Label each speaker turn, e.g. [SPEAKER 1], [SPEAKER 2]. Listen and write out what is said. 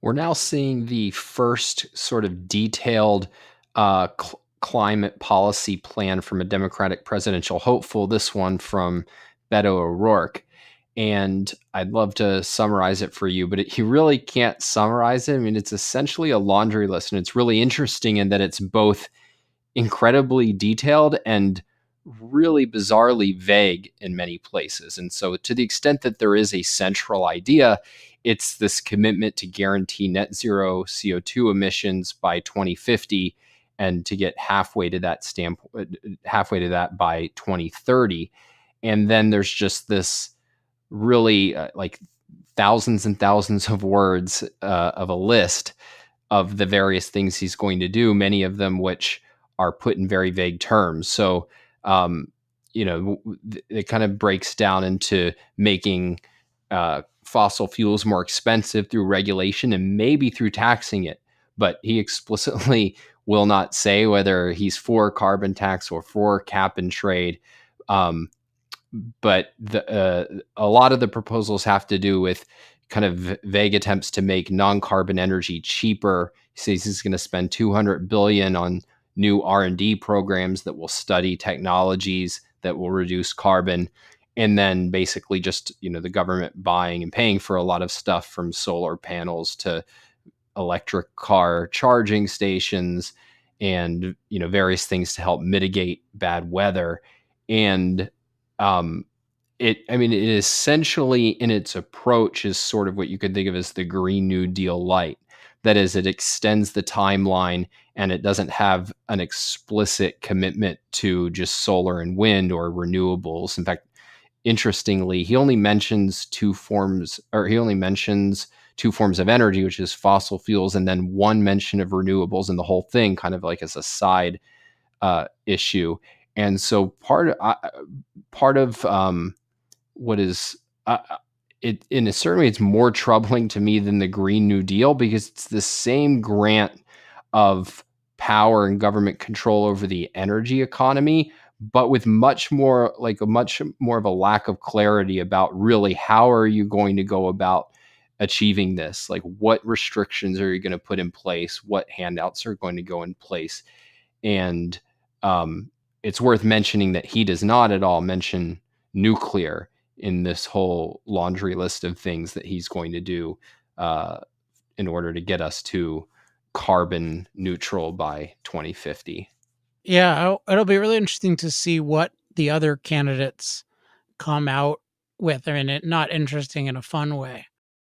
[SPEAKER 1] We're now seeing the first sort of detailed climate policy plan from a Democratic presidential hopeful, this one from Beto O'Rourke. And I'd love to summarize it for you, but he really can't summarize it. I mean, it's essentially a laundry list, and it's really interesting in that it's both incredibly detailed and really bizarrely vague in many places. And so, to the extent that there is a central idea, it's this commitment to guarantee net zero CO2 emissions by 2050 and to get halfway to that by 2030. And then there's just this really like thousands and thousands of words of a list of the various things he's going to do, many of them which are put in very vague terms. So, um, it kind of breaks down into making fossil fuels more expensive through regulation and maybe through taxing it. But he explicitly will not say whether he's for carbon tax or for cap and trade. But a lot of the proposals have to do with kind of vague attempts to make non-carbon energy cheaper. He says he's going to spend 200 billion on new R&D programs that will study technologies that will reduce carbon, and then basically just the government buying and paying for a lot of stuff from solar panels to electric car charging stations and various things to help mitigate bad weather. And it essentially in its approach is sort of what you could think of as the Green New Deal light. That is, it extends the timeline and it doesn't have an explicit commitment to just solar and wind or renewables. In fact, interestingly, he only mentions two forms of energy, which is fossil fuels, and then one mention of renewables in the whole thing, kind of like as a side issue. And so part of what is it in a certain way, it's more troubling to me than the Green New Deal, because it's the same grant of power and government control over the energy economy, but with much more of a lack of clarity about really how are you going to go about achieving this. Like, what restrictions are you going to put in place, what handouts are going to go in place. And it's worth mentioning that he does not at all mention nuclear in this whole laundry list of things that he's going to do in order to get us to carbon neutral by 2050.
[SPEAKER 2] Yeah, it'll be really interesting to see what the other candidates come out with. I mean, not interesting in a fun way.